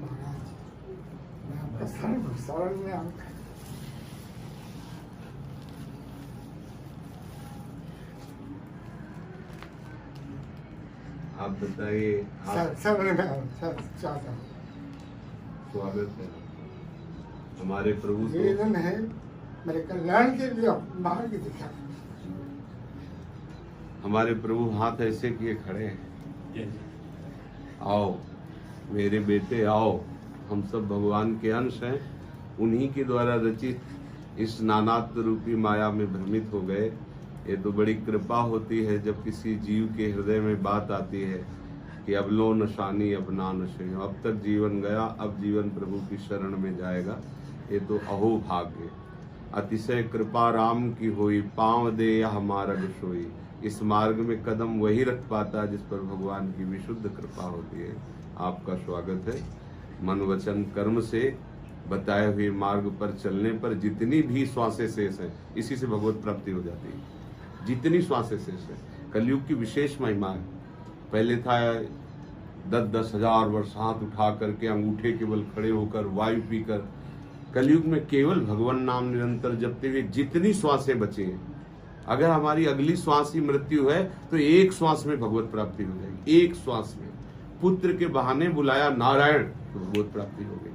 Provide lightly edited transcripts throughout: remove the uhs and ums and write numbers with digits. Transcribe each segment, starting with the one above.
महाराज मैं आपका शरण में आता। आप बताइए, शरण में चाहता हूँ। स्वागत है। हमारे प्रभु निवेदन है मेरे कल्याण के लिए मार्ग दिखा। हमारे प्रभु हाथ ऐसे किए खड़े हैं, आओ मेरे बेटे आओ। हम सब भगवान के अंश हैं, उन्हीं के द्वारा रचित इस नानात्व रूपी माया में भ्रमित हो गए। ये तो बड़ी कृपा होती है जब किसी जीव के हृदय में बात आती है कि अब लो नशानी अब ना नशे। अब तक जीवन गया, अब जीवन प्रभु की शरण में जाएगा। ये तो अहो भाग्य। अतिशय कृपा राम की हुई, पांव दे यह मार्ग सोई। इस मार्ग में कदम वही रख पाता है जिस पर भगवान की विशुद्ध कृपा होती है। आपका स्वागत है। मन वचन कर्म से बताए हुए मार्ग पर चलने पर जितनी भी श्वासें शेष हैं, इसी से भगवत प्राप्ति हो जाती है। जितनी श्वासें शेष है, कलयुग की विशेष महिमा है। पहले था 10-10 हजार वर्ष हाथ उठा करके, अंगूठे केवल खड़े होकर, वायु पीकर। कलयुग में केवल भगवान नाम निरंतर जपते हुए जितनी श्वासें बची हैं, अगर हमारी अगली श्वास की मृत्यु है तो एक श्वास में भगवत प्राप्ति हो जाएगी। एक श्वास में पुत्र के बहाने बुलाया नारायण तो भगवत प्राप्ति हो गई।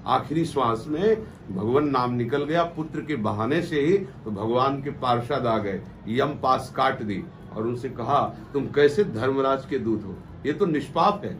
आखिरी श्वास में भगवान नाम निकल गया, पुत्र के बहाने से ही तो भगवान के पार्षद आ गए, यम पास काट दी और उनसे कहा तुम कैसे धर्मराज के दूत हो, ये तो निष्पाप है।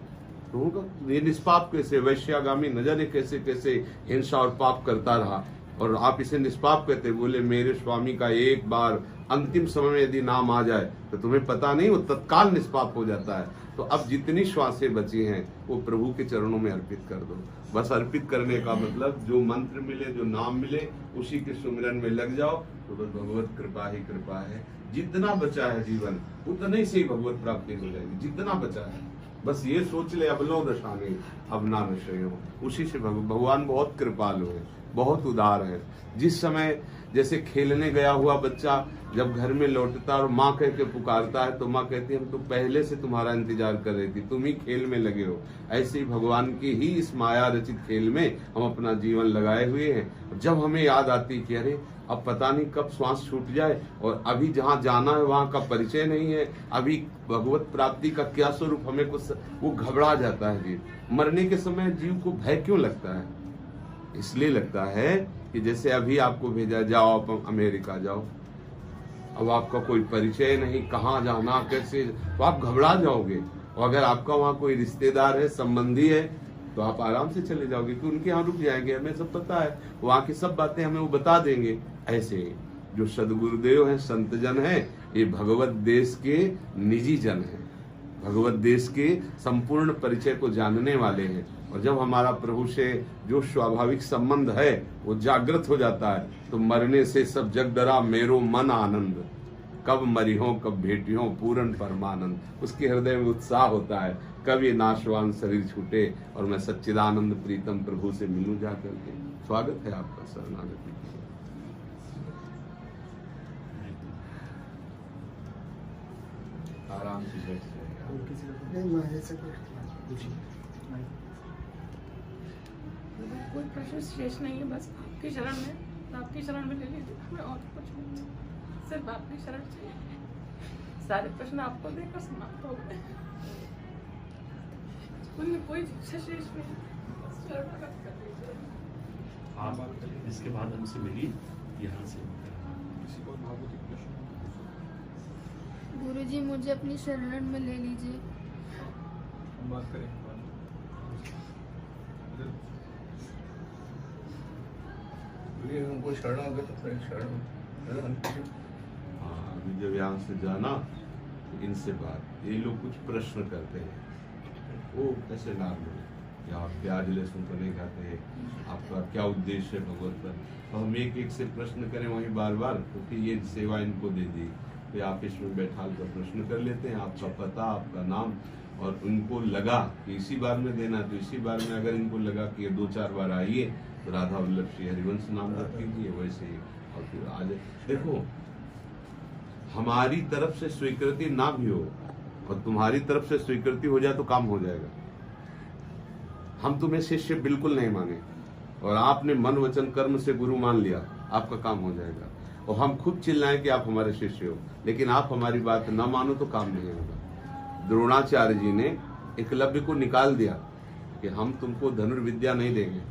तो ये निष्पाप कैसे, वैश्यागामी न जाने कैसे कैसे हिंसा और पाप करता रहा और आप इसे निष्पाप कहते। बोले मेरे स्वामी का एक बार अंतिम समय में यदि नाम आ जाए तो तुम्हें पता नहीं, वो तत्काल निष्पाप हो जाता है। तो अब जितनी श्वासें बची हैं वो प्रभु के चरणों में अर्पित कर दो। बस अर्पित करने का मतलब जो मंत्र मिले, जो नाम मिले, उसी के सुमिरन में लग जाओ तो बस भगवत कृपा ही कृपा है। जितना बचा है जीवन उतने से ही भगवत प्राप्ति हो जाएगी। जितना बचा है बस ये सोच ले, अब लो दशाने अब ना नशे हो। उसी से भगवान बहुत कृपालु है, बहुत उदार है। जिस समय जैसे खेलने गया हुआ बच्चा जब घर में लौटता और माँ कह के पुकारता है तो माँ कहती है हम तो पहले से तुम्हारा इंतजार कर रही थी, तुम ही खेल में लगे हो। ऐसे ही भगवान की ही इस माया रचित खेल में हम अपना जीवन लगाए हुए हैं। जब हमें याद आती कि अरे अब पता नहीं कब श्वास छूट जाए और अभी जहाँ जाना है वहाँ का परिचय नहीं है, अभी भगवत प्राप्ति का क्या स्वरूप, हमें कुछ वो घबरा जाता है जीव। मरने के समय जीव को भय क्यों लगता है? इसलिए लगता है कि जैसे अभी आपको भेजा, जाओ आप अमेरिका जाओ, अब आपका कोई परिचय नहीं, कहाँ जाना कैसे, तो आप घबरा जाओगे। और अगर आपका वहाँ कोई रिश्तेदार है, संबंधी है, तो आप आराम से चले जाओगे कि उनके यहाँ रुक जाएंगे, हमें सब पता है, वहाँ की सब बातें हमें वो बता देंगे। ऐसे जो सदगुरुदेव हैं, संत जन हैं, ये भगवत देश के निजी जन हैं, भगवत देश के संपूर्ण परिचय को जानने वाले हैं। और जब हमारा प्रभु से जो स्वाभाविक संबंध है वो जागृत हो जाता है तो मरने से सब जग डरा मेरो मन आनंद, कब मरी हो कब भेटी हो पूर्ण परमानंद। उसके हृदय में उत्साह होता है, कब ये नाशवान शरीर छूटे और मैं सच्चिदानंद प्रीतम प्रभु से मिलूं जा करके। स्वागत है आपका शरणागति। आराम से बैठ कोई प्रश्न शेष नहीं है, बस आपकी शरण में, आपकी शरण में ले लीजिए, हमें और कुछ नहीं, सिर्फ आपकी शरण चाहिए। सारे प्रश्न आपको देकर समाप्त हो गए, उनमें कोई शेष नहीं। शरणागत कर लीजिए। आप इसके बाद हमसे मिलिए यहाँ से। गुरुजी मुझे अपनी शरण में ले लीजिए। बात करें उनको शरणागत शरण। हाँ, अभी जब यहाँ से जाना तो इनसे बात, ये लोग कुछ प्रश्न करते हैं, वो कैसे लाभ मिले, या आप प्याज लहसुन तो नहीं खाते हैं, आपका क्या उद्देश्य है भगवत पर। तो हम एक एक से प्रश्न करें वहीं बार बार, तो फिर ये सेवा इनको दे दी। तो आप इसमें बैठा कर प्रश्न कर लेते हैं, आपका पता, आपका नाम, और उनको लगा कि इसी बार में देना तो इसी बार में। अगर इनको लगा कि ये 2-4 बार आइए तो राधा वल्लभ श्री हरिवंश नाम रख कीजिए, वैसे ही और फिर आ जाए। देखो, हमारी तरफ से स्वीकृति ना भी हो और तुम्हारी तरफ से स्वीकृति हो जाए तो काम हो जाएगा। हम तुम्हें शिष्य बिल्कुल नहीं माने और आपने मन वचन कर्म से गुरु मान लिया, आपका काम हो जाएगा। और हम खुद चिल्लाएं कि आप हमारे शिष्य हो, लेकिन आप हमारी बात न मानो तो काम नहीं होगा। द्रोणाचार्य जी ने एकलव्य को निकाल दिया कि हम तुमको धनुर्विद्या नहीं देंगे,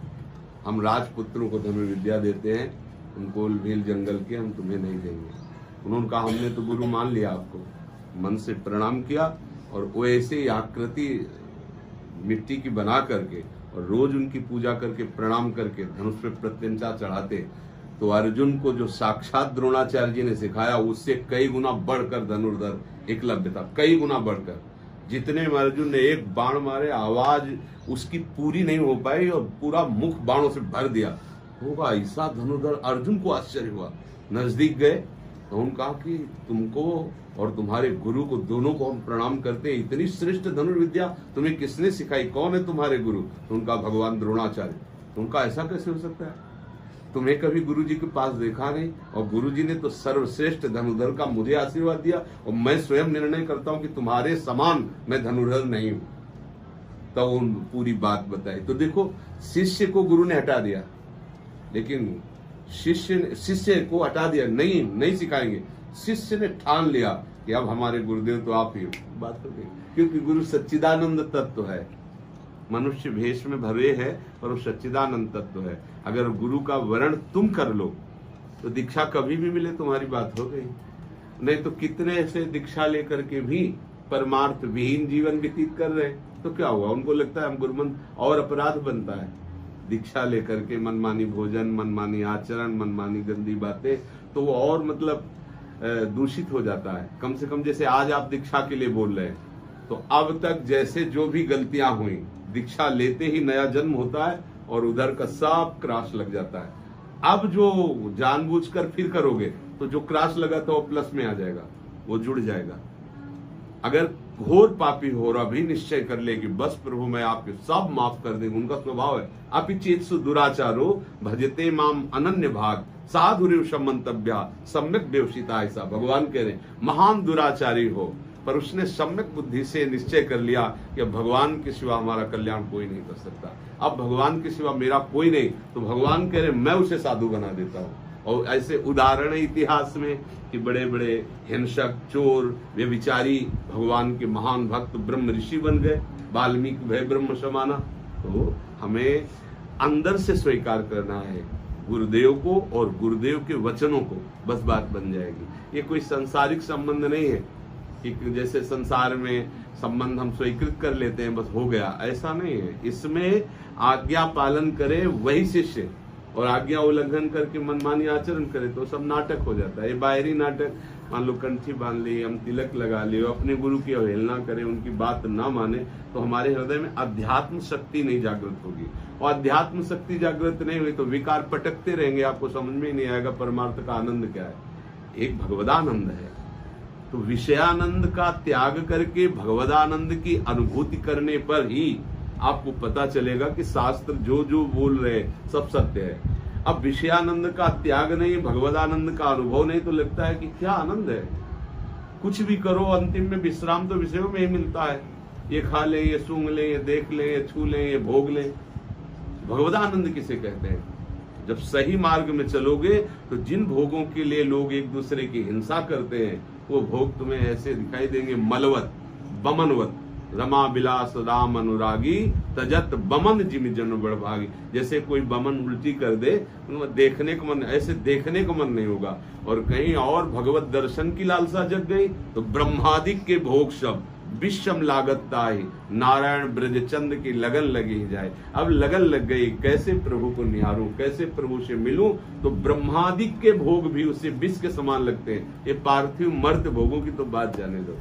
हम राजपुत्रों को धनुर्विद्या देते हैं, उनको भील जंगल के हम तुम्हें नहीं देंगे। उन्होंने कहा हमने तो गुरु मान लिया आपको, मन से प्रणाम किया और वैसे ही आकृति मिट्टी की बना करके और रोज उनकी पूजा करके प्रणाम करके धनुष पे प्रत्यंचा चढ़ाते। तो अर्जुन को जो साक्षात द्रोणाचार्य जी ने सिखाया उससे कई गुना बढ़कर धनुर्धर एकलव्य था, कई गुना बढ़कर। जितने में अर्जुन ने एक बाण मारे, आवाज उसकी पूरी नहीं हो पाई और पूरा मुख बाणों से भर दिया। होगा ऐसा धनुर्धर, अर्जुन को आश्चर्य हुआ। नजदीक गए तो उन्होंने कहा कि तुमको और तुम्हारे गुरु को दोनों को हम प्रणाम करते हैं, इतनी श्रेष्ठ धनुर्विद्या तुम्हें किसने सिखाई, कौन है तुम्हारे गुरु? तो उनका भगवान द्रोणाचार्य। तो उनका ऐसा कैसे हो सकता है, तुम्हें कभी गुरु जी के पास देखा नहीं और गुरु जी ने तो सर्वश्रेष्ठ धनुर्धर का मुझे आशीर्वाद दिया और मैं स्वयं निर्णय करता हूं कि तुम्हारे समान मैं धनुर्धर नहीं हूं। तो उन पूरी बात बताई। तो देखो, शिष्य को गुरु ने हटा दिया, लेकिन शिष्य को हटा दिया, नहीं सिखाएंगे। शिष्य ने ठान लिया कि अब हमारे गुरुदेव तो आप ही हो। बात हो गई, क्योंकि गुरु सच्चिदानंद तत्व है, मनुष्य भेष में भरे है पर वो सच्चिदानंद तत्व है। अगर गुरु का वर्ण तुम कर लो तो दीक्षा कभी भी मिले तुम्हारी बात हो गई। नहीं तो कितने ऐसे दीक्षा लेकर के भी परमार्थ विहीन जीवन व्यतीत कर रहे हैं, तो क्या हुआ? उनको लगता है हम गुरुमंत्र, और अपराध बनता है। दीक्षा लेकर के मनमानी भोजन, मनमानी आचरण, मनमानी गंदी बातें, तो वो और मतलब दूषित हो जाता है। कम से कम जैसे आज आप दीक्षा के लिए बोल रहे हैं, तो अब तक जैसे जो भी गलतियां हुई, दीक्षा लेते ही नया जन्म होता है और उधर का सब क्रास लग जाता है। अब जो जानबूझकर फिर करोगे तो जो क्रास लगा था वो प्लस में आ जाएगा, वो जुड़ जाएगा। अगर घोर पापी हो रहा भी निश्चय कर ले कि बस प्रभु मैं आपके सब माफ कर देंगे, उनका स्वभाव है। अपिचेत्सु दुराचारो भजते माम अनन्य भाग साधुरेव समंतव्या सम्यक व्यवसिता। ऐसा भगवान कह रहे, महान दुराचारी हो पर उसने सम्यक बुद्धि से निश्चय कर लिया कि अब भगवान के सिवा हमारा कल्याण कोई नहीं कर सकता, अब भगवान के सिवा मेरा कोई नहीं, तो भगवान कह रहे मैं उसे साधु बना देता हूँ। और ऐसे उदाहरण है इतिहास में कि बड़े बड़े हिंसक, चोर, व्यभिचारी भगवान के महान भक्त ब्रह्म ऋषि बन गए। वाल्मीकि भय ब्रह्म समाना। तो हमें अंदर से स्वीकार करना है गुरुदेव को और गुरुदेव के वचनों को, बस बात बन जाएगी। ये कोई सांसारिक संबंध नहीं है कि जैसे संसार में संबंध हम स्वीकृत कर लेते हैं बस हो गया, ऐसा नहीं है। इसमें आज्ञा पालन करे वही शिष्य, और आज्ञा उल्लंघन करके मनमानी आचरण करे तो सब नाटक हो जाता है। ये बाहरी नाटक, मान लो कंठी बांध ली, हम तिलक लगा लिए, अपने गुरु की अवहेलना करें, उनकी बात ना माने, तो हमारे हृदय में अध्यात्म शक्ति नहीं जागृत होगी। और अध्यात्म शक्ति जागृत नहीं हुई तो विकार पटकते रहेंगे, आपको समझ में ही नहीं आएगा परमार्थ का आनंद क्या है। एक भगवदानंद है, तो विषयानंद का त्याग करके भगवदानंद की अनुभूति करने पर ही आपको पता चलेगा कि शास्त्र जो जो बोल रहे हैं सब सत्य है। अब विषयानंद का त्याग नहीं, भगवदानंद का अनुभव नहीं, तो लगता है कि क्या आनंद है। कुछ भी करो, अंतिम में विश्राम तो विषयों में ही मिलता है। ये खा ले, ये सूंघ ले, ये देख ले, ये छू ले, ये भोग ले। भगवदानंद किसे कहते हैं? जब सही मार्ग में चलोगे तो जिन भोगों के लिए लोग एक दूसरे की हिंसा करते हैं वो भोग तुम्हें ऐसे दिखाई देंगे, मलवत बमनवत। रमा बिलास राम अनुरागी तजत बमन जिम जन बड़भागी। जैसे कोई बमन उल्टी कर दे, देखने को मन, ऐसे देखने को मन नहीं होगा। और कहीं और भगवत दर्शन की लालसा जग गई तो ब्रह्मादिक के भोग सब विषम लागतता ही नारायण ब्रजचंद की लगन लगी ही जाए। अब लगन लग गई, कैसे प्रभु को निहारूं, कैसे प्रभु से मिलूं, तो ब्रह्मादिक के भोग भी उससे विष के समान लगते हैं। ये पार्थिव मर्त भोगों की तो बात जाने दो।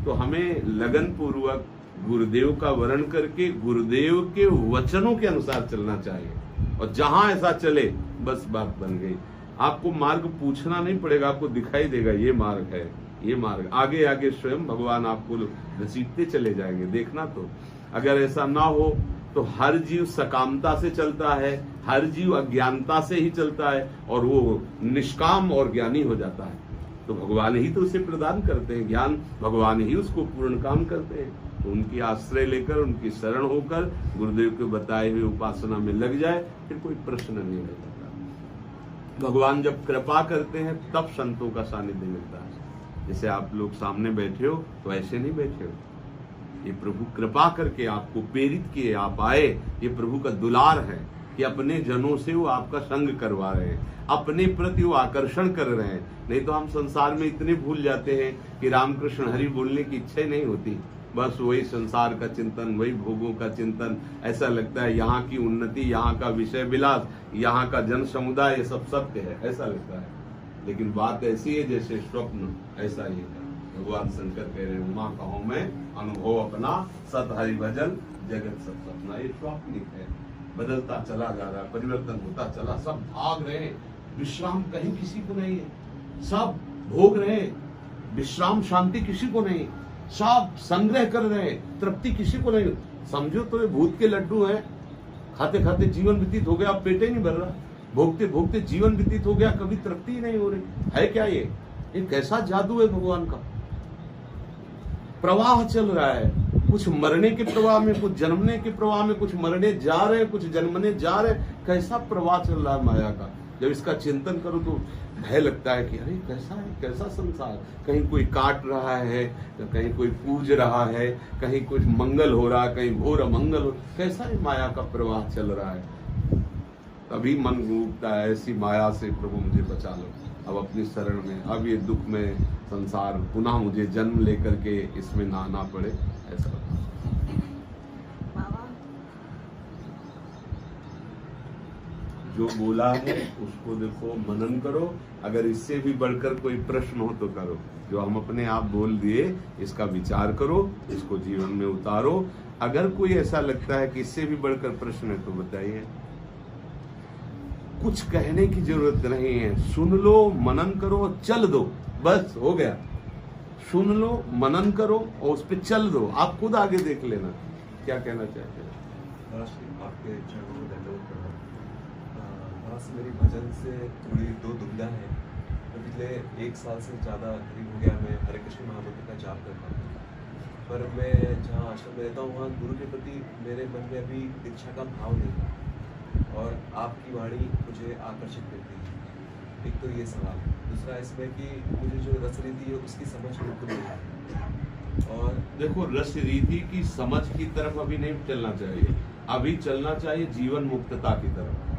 तो हमें लगन पूर्वक गुरुदेव का वर्ण करके गुरुदेव के वचनों के अनुसार चलना चाहिए, और जहां ऐसा चले बस बात बन गई। आपको मार्ग पूछना नहीं पड़ेगा, आपको दिखाई देगा ये मार्ग है, ये मार्ग। आगे आगे स्वयं भगवान आपको घसीटते चले जाएंगे। देखना। तो अगर ऐसा ना हो तो हर जीव सकामता से चलता है, हर जीव अज्ञानता से ही चलता है, और वो निष्काम और ज्ञानी हो जाता है। तो भगवान ही तो उसे प्रदान करते हैं ज्ञान, भगवान ही उसको पूर्ण काम करते हैं। तो उनकी आश्रय लेकर, उनकी शरण होकर गुरुदेव के बताए हुए उपासना में लग जाए, फिर कोई प्रश्न नहीं रहता। भगवान जब कृपा करते हैं तब संतों का सानिध्य मिलता है। जैसे आप लोग सामने बैठे हो तो ऐसे नहीं बैठे हो, ये प्रभु कृपा करके आपको प्रेरित किए, आप आए, ये प्रभु का दुलार है कि अपने जनों से वो आपका संग करवा रहे हैं, अपने प्रति वो आकर्षण कर रहे हैं। नहीं तो हम संसार में इतने भूल जाते हैं कि रामकृष्ण हरि बोलने की इच्छा ही नहीं होती, बस वही संसार का चिंतन, वही भोगों का चिंतन। ऐसा लगता है यहाँ की उन्नति, यहाँ का विषय विलास, यहाँ का जन समुदाय, ये सब सत्य है, ऐसा लगता है। लेकिन बात ऐसी है जैसे स्वप्न, ऐसा ही है। भगवान शंकर कह रहे हैं, माँ कहो मैं अनुभव अपना, सत हरि भजन जगत सब सपना। ये स्वप्निक है, बदलता चला जा रहा है, परिवर्तन होता चला, सब भाग रहे हैं, विश्राम कहीं किसी को नहीं है, सब भोग रहे हैं, विश्राम शांति किसी को नहीं, सब संग्रह कर रहे हैं, तृप्ति किसी को नहीं। समझो तो ये भूत के लड्डू हैं, खाते खाते जीवन व्यतीत हो गया, अब पेट ही नहीं भर रहा, भोगते भोगते जीवन व्यतीत हो गया, कभी तृप्ति ही नहीं हो रही है। क्या ये कैसा जादू है भगवान का? प्रवाह चल रहा है, कुछ मरने के प्रवाह में, कुछ जन्मने के प्रवाह में, कुछ मरने जा रहे हैं, कुछ जन्मने जा रहे हैं। कैसा प्रवाह चल रहा है माया का। जब इसका चिंतन करो तो भय लगता है कि अरे कैसा है, कैसा संसार। कहीं कोई काट रहा है, कहीं कोई पूज रहा है, कहीं कुछ मंगल हो रहा है, कहीं घोर अमंगल हो, कैसा है माया का प्रवाह चल रहा है। तभी मन डूबता है, ऐसी माया से प्रभु मुझे बचा लो अब अपनी शरण में, अब ये दुख में संसार पुनः मुझे जन्म लेकर के इसमें ना आना पड़े, ऐसा। जो बोला है उसको देखो, मनन करो। अगर इससे भी बढ़कर कोई प्रश्न हो तो करो, जो हम अपने आप बोल दिए इसका विचार करो, इसको जीवन में उतारो। अगर कोई ऐसा लगता है कि इससे भी बढ़कर प्रश्न है तो बताइए। कुछ कहने की जरूरत नहीं है, सुन लो, मनन करो, चल दो, बस हो गया। सुन लो, मनन करो और उस पर चल दो, आप खुद आगे देख लेना क्या कहना चाहते हैं। आपके चरणों में दंडवत करना। मेरी भजन से थोड़ी दो दुविधा है। पिछले 1 साल से ज़्यादा करीब हो गया मैं हरे कृष्ण महामंत्र का जाप करता हूँ, पर मैं जहाँ आश्रम में रहता हूँ वहाँ गुरु के प्रति मेरे मन में अभी दीक्षा का भाव नहीं है और आपकी वाणी मुझे आकर्षित करती है। एक तो ये सवाल, दूसरा इसमें कि मुझे जो रस रीति है उसकी समझ बिल्कुल नहीं है। और देखो, रस रीति की समझ की तरफ अभी नहीं चलना चाहिए, अभी चलना चाहिए जीवन मुक्तता की तरफ,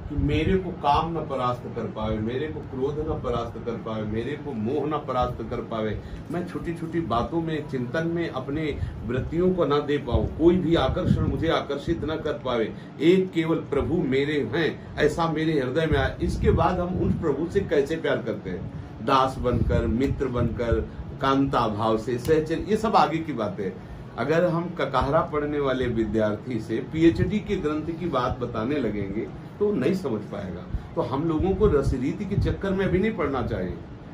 कि मेरे को काम न परास्त कर पावे, मेरे को क्रोध न परास्त कर पावे, मेरे को मोह न परास्त कर पावे, मैं छोटी छोटी बातों में, चिंतन में अपने वृत्तियों को न दे पाऊं, कोई भी आकर्षण मुझे आकर्षित न कर पावे, एक केवल प्रभु मेरे हैं ऐसा मेरे हृदय में आए। इसके बाद हम उस प्रभु से कैसे प्यार करते हैं, दास बनकर, मित्र बनकर, कांता भाव से, सहचर्य, ये सब आगे की बातें। अगर हम ककाहरा पढ़ने वाले विद्यार्थी से पीएचडी के ग्रंथ की बात बताने लगेंगे तो नहीं समझ पाएगा। तो हम लोगों को रस रीति के चक्कर में भी नहीं पढ़ना चाहिए,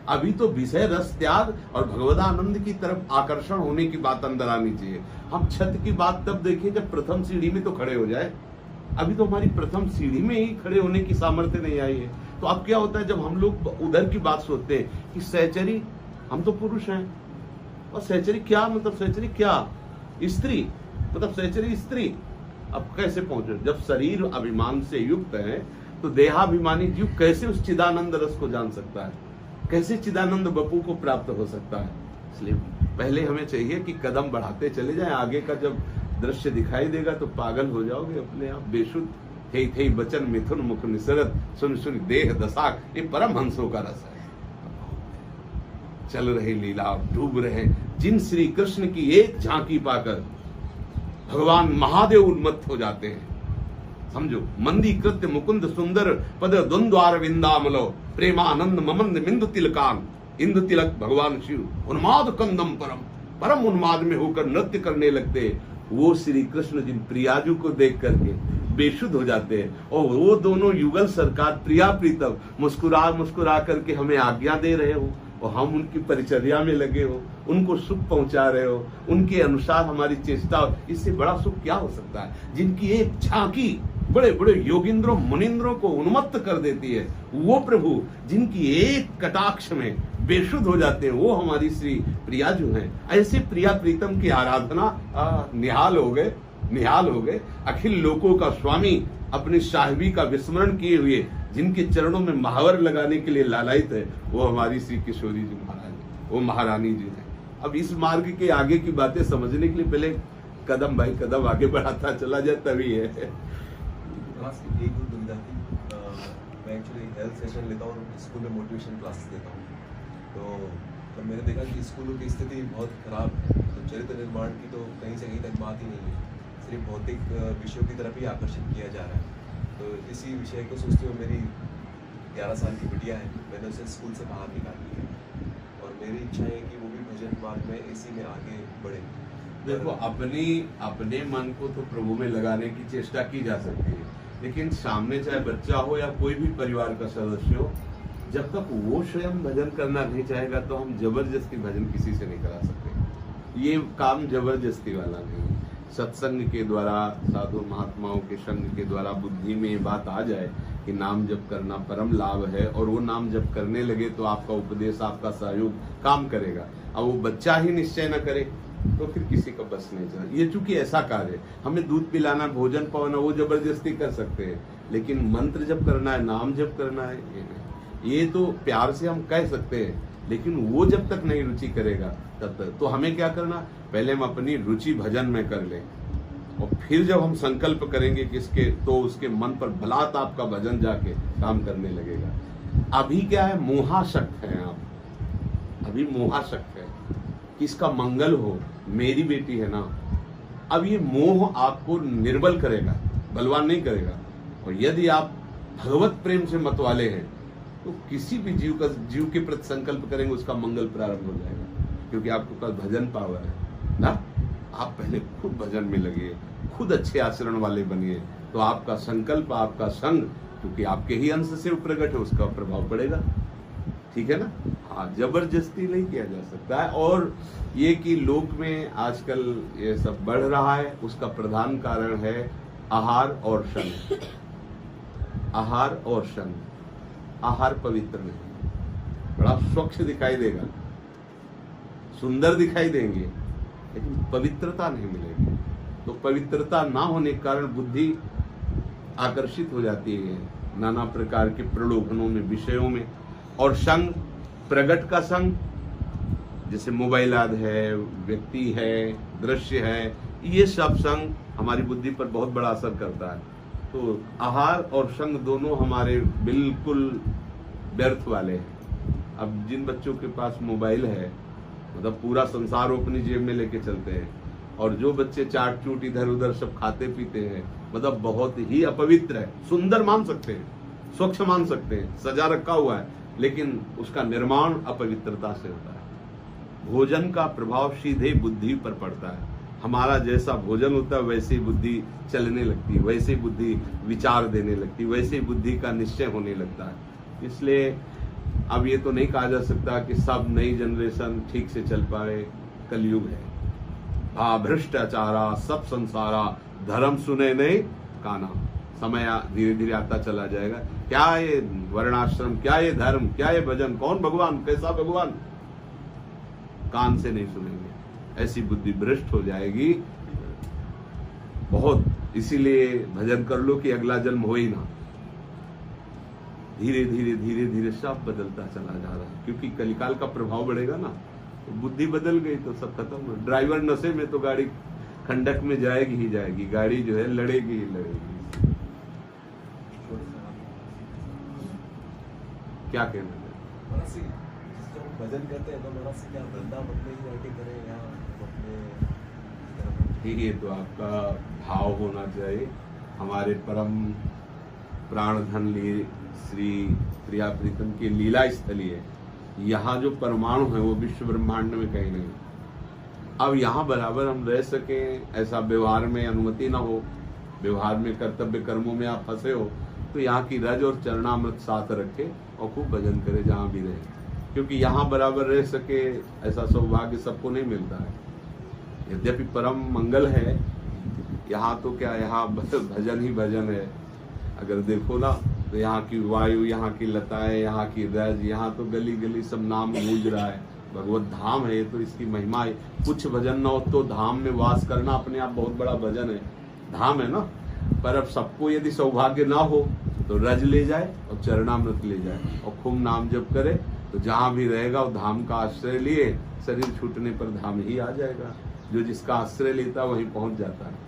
अभी तो विषय रस त्याग और भगवदानंद की तरफ आकर्षण होने की बात अंदर आनी चाहिए। हम छत की बात तब देखें जब प्रथम सीढ़ी में तो खड़े हो जाए, अभी तो हमारी प्रथम सीढ़ी में ही खड़े होने की सामर्थ्य नहीं आई है। तो अब क्या होता है, जब हम लोग उधर की बात सोचते हैं कि सहचरी, हम तो पुरुष हैं और सहचरी क्या मतलब, सहचरी क्या स्त्री, मतलब सहचरी स्त्री। अब कैसे पहुंचे, जब शरीर अभिमान से युक्त है तो देहाभिमानी जीव कैसे उस चिदानंद रस को जान सकता है, कैसे चिदानंद बपू को प्राप्त हो सकता है। इसलिए पहले हमें चाहिए कि कदम बढ़ाते चले जाएं, आगे का जब दृश्य दिखाई देगा तो पागल हो जाओगे अपने आप। बेशुद्ध थे थे बचन मिथुन मुख निसरत, सुन सुन देह दशाक, ये परम हंसों का रस है। चल रहे लीला, डूब रहे, जिन श्री कृष्ण की एक झांकी पाकर भगवान महादेव उन्मत्त हो जाते हैं। समझो, मंदी कृत्य मुकुंद सुंदर पद द्वंद्वार विंदामलो, प्रेमानंद ममंद बिंदु तिलकान, इंदु तिलक भगवान शिव उन्माद कंदम परम, परम उन्माद में होकर नृत्य करने लगते। वो श्री कृष्ण जिन प्रियाजू को देख करके बेशुद्ध हो जाते हैं और वो दोनों युगल सरकार प्रिया प्रीतम मुस्कुरा मुस्कुरा करके हमें आज्ञा दे रहे हो और हम उनकी परिचर्या में लगे हो, उनको सुख पहुंचा रहे हो, उनके अनुसार हमारी चेष्टा हो, इससे बड़ा सुख क्या हो सकता है। जिनकी एक झांकी बड़े बड़े योगिंद्रों मुनिंद्रों को उन्मत्त कर देती है, वो प्रभु जिनकी एक कटाक्ष में बेशुद्ध हो जाते हैं। वो हमारी श्री प्रिया जो हैं, ऐसे प्रिया प्रीतम की आराधना निहाल हो गए। अखिल लोकों का स्वामी अपनी साहिबी का विस्मरण किए हुए जिनके चरणों में महावर लगाने के लिए लालायित है, वो हमारी श्री किशोरी जी महाराज, वो महारानी जी हैं। अब इस मार्ग के आगे की बातें समझने के लिए पहले कदम भाई कदम आगे बढ़ाता चला जाए तभी है। एक दुविधा थी, मैं एक्चुअली हेल्थ सेशन लेता हूँ और स्कूल में मोटिवेशन क्लासेस देता हूँ। तो मैंने देखा कि स्कूलों की स्थिति बहुत खराब है, तो चरित्र निर्माण की तो कहीं से कहीं तक बात ही नहीं है, सिर्फ भौतिक विषयों की तरफ ही आकर्षित किया जा रहा है। तो इसी विषय को सोचते हुए मेरी 11 साल की बिटिया है, मैंने उसे स्कूल से बाहर निकाल दिया और मेरी इच्छा है कि वो भी भजन मार्ग में इसी में आगे बढ़े। देखो, अपने मन को तो प्रभु में लगाने की चेष्टा की जा सकती है, लेकिन सामने चाहे बच्चा हो या कोई भी परिवार का सदस्य हो, जब तक वो स्वयं भजन करना नहीं चाहेगा तो हम जबरदस्ती भजन किसी से नहीं करा सकते। ये काम जबरदस्ती वाला नहीं है। सत्संग के द्वारा, साधु महात्माओं के संग के द्वारा बुद्धि में ये बात आ जाए कि नाम जप करना परम लाभ है और वो नाम जप करने लगे तो आपका उपदेश, आपका सहयोग काम करेगा। अब वो बच्चा ही निश्चय न करे तो फिर किसी का बस नहीं चला। ये चूंकि ऐसा कार्य है, हमें दूध पिलाना, भोजन पाना, वो जबरदस्ती कर सकते हैं, लेकिन मंत्र जप करना है, नाम जप करना है, ये तो प्यार से हम कह सकते हैं, लेकिन वो जब तक नहीं रुचि करेगा तब तक तो हमें क्या करना, पहले हम अपनी रुचि भजन में कर लें और फिर जब हम संकल्प करेंगे किसके, तो उसके मन पर भलात आपका भजन जाके काम करने लगेगा। अभी क्या है, मोहाशक्त है आप, अभी मोहाशक्त है कि इसका मंगल हो, मेरी बेटी है ना। अब ये मोह आपको निर्बल करेगा, बलवान नहीं करेगा। और यदि आप भगवत प्रेम से मतवाले हैं तो किसी भी जीव के प्रति संकल्प करेंगे उसका मंगल प्रारंभ हो जाएगा, क्योंकि आपके पास भजन पावर है ना। आप पहले खुद भजन में लगिए, खुद अच्छे आचरण वाले बनिए, तो आपका संकल्प, आपका संग, क्योंकि आपके ही अंश से प्रकट है, उसका प्रभाव पड़ेगा। ठीक है ना। हाँ, जबरदस्ती नहीं किया जा सकता है। और ये कि लोक में आजकल ये सब बढ़ रहा है, उसका प्रधान कारण है आहार और संग। आहार और संग। आहार पवित्र नहीं, बड़ा स्वच्छ दिखाई देगा, सुंदर दिखाई देंगे, लेकिन पवित्रता नहीं मिलेगी। तो पवित्रता ना होने के कारण बुद्धि आकर्षित हो जाती है नाना प्रकार के प्रलोभनों में, विषयों में। और संग, प्रगट का संग, जैसे मोबाइल आदि है, व्यक्ति है, दृश्य है, ये सब संग हमारी बुद्धि पर बहुत बड़ा असर करता है। तो आहार और संग दोनों हमारे बिल्कुल व्यर्थ वाले हैं। अब जिन बच्चों के पास मोबाइल है, मतलब पूरा संसार वो अपनी जेब में लेके चलते हैं, और जो बच्चे चाट चूट इधर उधर सब खाते पीते हैं, मतलब बहुत ही अपवित्र है। सुंदर मान सकते हैं, स्वच्छ मान सकते हैं, सजा रखा हुआ है, लेकिन उसका निर्माण अपवित्रता से होता है। भोजन का प्रभाव सीधे बुद्धि पर पड़ता है। हमारा जैसा भोजन होता है वैसे ही बुद्धि चलने लगती है, वैसे ही बुद्धि विचार देने लगती है, वैसे ही बुद्धि का निश्चय होने लगता है। इसलिए अब ये तो नहीं कहा जा सकता कि सब नई जनरेशन ठीक से चल पाए, कलयुग है। भ्रष्टाचारा सब संसारा, धर्म सुने नहीं काना। समय धीरे धीरे आता चला जाएगा। क्या ये वर्णाश्रम, क्या ये धर्म, क्या ये भजन, कौन भगवान, कैसा भगवान, कान से नहीं सुनेंगे। ऐसी बुद्धि भ्रष्ट हो जाएगी बहुत। इसीलिए भजन कर लो कि अगला जन्म हो ही ना। धीरे धीरे धीरे धीरे सब बदलता चला जा रहा है, क्योंकि कलिकाल का प्रभाव बढ़ेगा ना। तो बुद्धि बदल गई तो सब खत्म। ड्राइवर नशे में तो गाड़ी खंडक में जाएगी ही जाएगी, गाड़ी जो है लड़ेगी ही लड़ेगी। क्या कहना है? भजन करते हैं तो महाराज से क्या वृंदावन में ही रह के करें या ठीक है, तो आपका भाव होना चाहिए। हमारे परम प्राणधन लिए श्री प्रिया प्रीतम की लीला स्थली है। यहाँ जो परमाणु है वो विश्व ब्रह्मांड में कहीं नहीं। अब यहाँ बराबर हम रह सके, ऐसा व्यवहार में अनुमति ना हो, व्यवहार में कर्तव्य कर्मों में आप फंसे हो, तो यहाँ की रज और चरणामृत साथ रखे और खूब भजन करे जहाँ भी रहे, क्योंकि यहाँ बराबर रह सके ऐसा सौभाग्य सबको नहीं मिलता है। यद्यपि परम मंगल है, यहाँ तो क्या, यहाँ भजन ही भजन है। अगर देखो ना तो यहाँ की वायु, यहाँ की लताएं, यहाँ की रज, यहाँ तो गली गली सब नाम गूंज रहा है। भगवत धाम है तो इसकी महिमा है। कुछ भजन न हो तो धाम में वास करना अपने आप बहुत बड़ा भजन है, धाम है ना। पर अब सबको यदि सौभाग्य ना हो तो रज ले जाए और चरणामृत ले जाए और खूब नाम जप करे, तो जहां भी रहेगा वो धाम का आश्रय लिए, शरीर छूटने पर धाम ही आ जाएगा। जो जिसका आश्रय लेता वहीं पहुंच जाता है।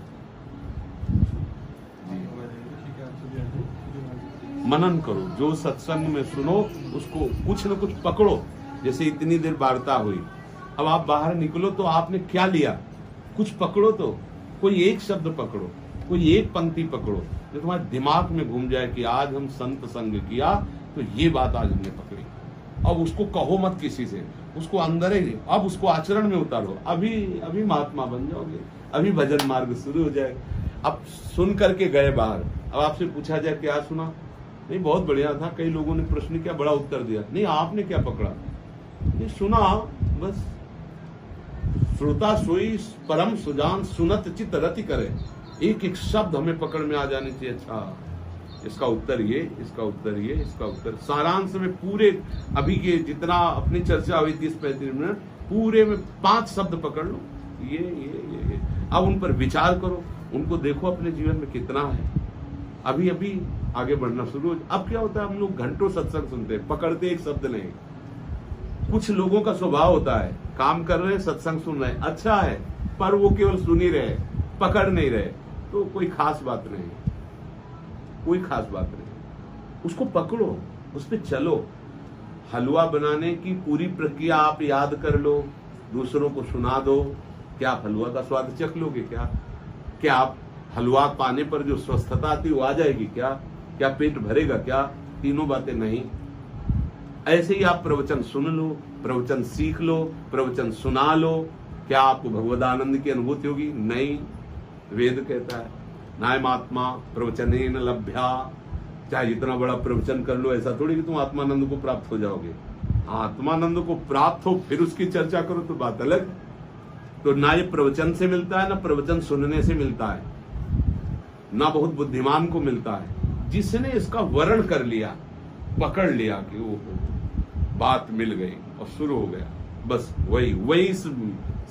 मनन करो, जो सत्संग में सुनो उसको कुछ न कुछ पकड़ो। जैसे इतनी देर वार्ता हुई, अब आप बाहर निकलो तो आपने क्या लिया, कुछ पकड़ो। तो कोई एक शब्द पकड़ो, कोई एक पंक्ति पकड़ो जो तुम्हारे दिमाग में घूम जाए कि आज हम संत संग किया तो ये बात आज हमने पकड़ी। अब उसको कहो मत किसी से, उसको अंदर ही, अब उसको आचरण में उतारो। अभी महात्मा बन जाओगे, अभी भजन मार्ग शुरू हो जाएगा। अब सुन करके गए बाहर, अब आपसे पूछा जाए क्या सुना, नहीं बहुत बढ़िया था, कई लोगों ने प्रश्न किया, बड़ा उत्तर दिया, नहीं आपने क्या पकड़ा, नहीं सुना बस। श्रोता सोई परम सुजान, सुनत चित रति करे। एक एक शब्द हमें पकड़ में आ जाने चाहिए। अच्छा इसका उत्तर ये, इसका उत्तर ये, इसका उत्तर। सारांश में पूरे अभी के जितना अपनी चर्चा हुई 30-35 मिनट, पूरे में 5 शब्द पकड़ लो, ये। अब उन पर विचार करो, उनको देखो अपने जीवन में कितना है। अभी अभी आगे बढ़ना शुरू हो। अब क्या होता है, हम लोग घंटों सत्संग सुनते हैं, पकड़ते एक शब्द नहीं। कुछ लोगों का स्वभाव होता है, काम कर रहे हैं, सत्संग सुन रहे हैं, अच्छा है, पर वो केवल सुन ही रहे, पकड़ नहीं रहे, तो कोई खास बात नहीं, कोई खास बात नहीं। उसको पकड़ो, उस पर चलो। हलवा बनाने की पूरी प्रक्रिया आप याद कर लो, दूसरों को सुना दो। क्या आप हलवा का स्वाद चख लोगे? क्या आप हलवा पाने पर जो स्वस्थता आती वो आ जाएगी? क्या पेट भरेगा? क्या तीनों बातें नहीं। ऐसे ही आप प्रवचन सुन लो, प्रवचन सीख लो, प्रवचन सुना लो, क्या आपको भगवद आनंद की अनुभूति होगी? नहीं। वेद कहता है नायमात्मा प्रवचनेन लभ्या। चाहे जितना बड़ा प्रवचन कर लो, ऐसा थोड़ी कि तुम आत्मानंद को प्राप्त हो जाओगे। आत्मानंद को प्राप्त हो फिर उसकी चर्चा करो तो बात अलग। तो ना ये प्रवचन से मिलता है, ना प्रवचन सुनने से मिलता है, ना बहुत बुद्धिमान को मिलता है। जिसने इसका वर्ण कर लिया, पकड़ लिया कि वो बात मिल गई और शुरू हो गया, बस वही इस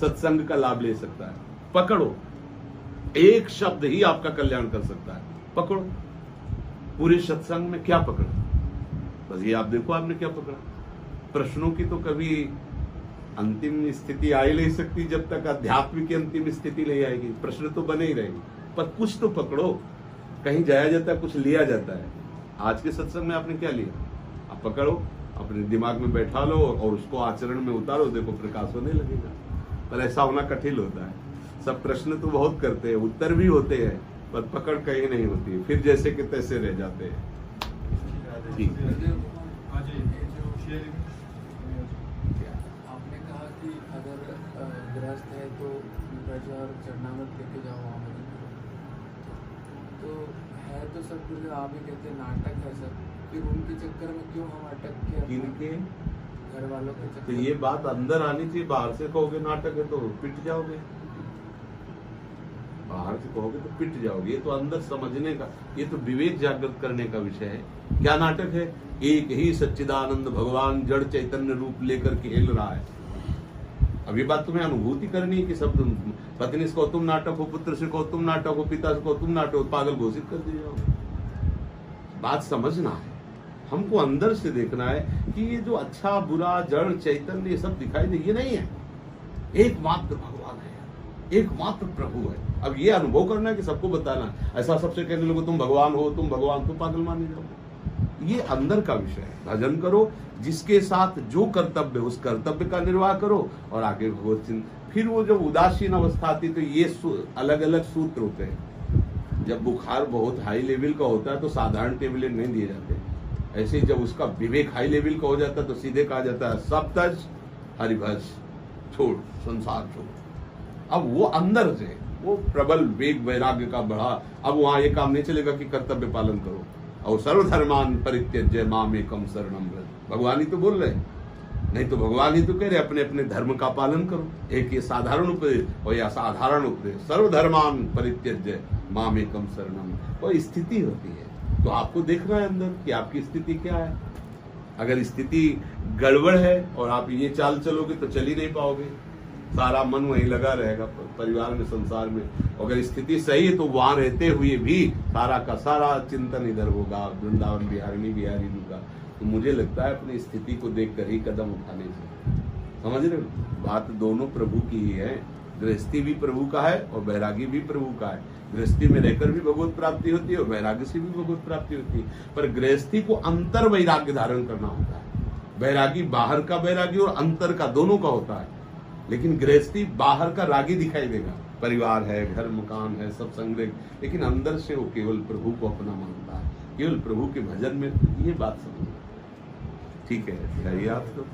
सत्संग का लाभ ले सकता है। पकड़ो, एक शब्द ही आपका कल्याण कर सकता है। पकड़ो। पूरे सत्संग में क्या पकड़ा, बस ये आप देखो आपने क्या पकड़ा। प्रश्नों की तो कभी अंतिम स्थिति आ ही नहीं सकती जब तक अध्यात्म की अंतिम स्थिति नहीं आएगी। प्रश्न तो बने ही रहेंगे, पर कुछ तो पकड़ो। कहीं जाया जाता है, कुछ लिया जाता है। आज के सत्संग में आपने क्या लिया, आप पकड़ो, अपने दिमाग में बैठा लो और उसको आचरण में उतारो, देखो प्रकाश होने लगेगा। पर ऐसा होना कठिन होता है। सब प्रश्न तो बहुत करते हैं, उत्तर भी होते हैं, पर पकड़ कहीं नहीं होती है, फिर जैसे कि तैसे रह जाते हैं। ठीक। आपने कहा कि अगर गृहस्थ है तो ब्रज और चरणामृत लेके जाओ वहाँ भजन करो। तो है तो सब कुछ आप ही कहते हैं नाटक है सब, फिर उनके चक्कर में क्यों हम अटक के किनके घर वालों के चक्कर? तो ये बात अंदर आनी चाहिए। बाहर से कहोगे नाटक है तो पिट जाओगे, बाहर से कहोगे तो पिट जाओगे। ये तो अंदर समझने का, ये तो विवेक जागृत करने का विषय है। क्या नाटक है? एक ही सच्चिदानंद भगवान जड़ चैतन्य रूप लेकर के हिल रहा है। अब ये बात तुम्हें अनुभूति करनी है कि सब पत्नी से कहो तुम नाटक हो, पुत्र से कहो तुम नाटक हो, पिता से कहो तुम नाटक हो, पागल घोषित कर दिए जाओगे। बात समझना है, हमको अंदर से देखना है कि ये जो अच्छा बुरा जड़ चैतन्य ये सब दिखाई दे, ये नहीं है। एकमात्र भगवान है, एकमात्र प्रभु है। अब ये अनुभव करना है कि सबको बताना। ऐसा सबसे कहने लोगों तुम भगवान हो, तुम भगवान, तो पागल माने जाओगे। ये अंदर का विषय है। भजन करो, जिसके साथ जो कर्तव्य उस कर्तव्य का निर्वाह करो और आगे भगवत चिंतन। फिर वो जब उदासीन अवस्था आती तो ये अलग अलग सूत्र होते हैं। जब बुखार बहुत हाई लेवल का होता है तो साधारण टेबलेट नहीं दिए जाते। ऐसे ही जब उसका विवेक हाई लेवल का हो जाता है तो सीधे कहा जाता है सब तज हरिभज छोड़, संसार छोड़। अब वो अंदर से वो प्रबल वेग वैराग्य का बढ़ा। अब वहां ये काम नहीं चलेगा कि कर्तव्य पालन करो और सर्वधर्मान परित्यज्य मामेकम शरणम व्रज। भगवान ही तो बोल रहे हैं, नहीं तो भगवान ही तो कह रहे अपने अपने धर्म का पालन करो। एक ये साधारण उपदेश और यह असाधारण उपदेश, सर्वधर्मान परित्यज्य मामेकम शरणम। कोई स्थिति होती है, तो आपको देखना है अंदर कि आपकी स्थिति क्या है। अगर स्थिति गड़बड़ है और आप ये चाल चलोगे तो चल ही नहीं पाओगे, सारा मन वहीं लगा रहेगा परिवार में, संसार में। अगर स्थिति सही है तो वहां रहते हुए भी सारा का सारा चिंतन इधर होगा, वृंदावन बिहारिणी बिहारी जी का। तो मुझे लगता है अपनी स्थिति को देखकर ही कदम उठाने से, समझ रहे हो, बात दोनों प्रभु की ही है। गृहस्थी भी प्रभु का है और वैरागी भी प्रभु का है। गृहस्थी में रहकर भी भगवत प्राप्ति होती है और वैराग्य से भी भगवत प्राप्ति होती है। पर गृहस्थी को अंतर वैराग्य धारण करना होता है। वैरागी बाहर का वैरागी और अंतर का दोनों का होता है, लेकिन गृहस्थी बाहर का रागी दिखाई देगा, परिवार है, घर मकान है, सब संग्रह, लेकिन अंदर से वो केवल प्रभु को अपना मानता है, केवल प्रभु के भजन में। ये बात समझना ठीक है। आप तो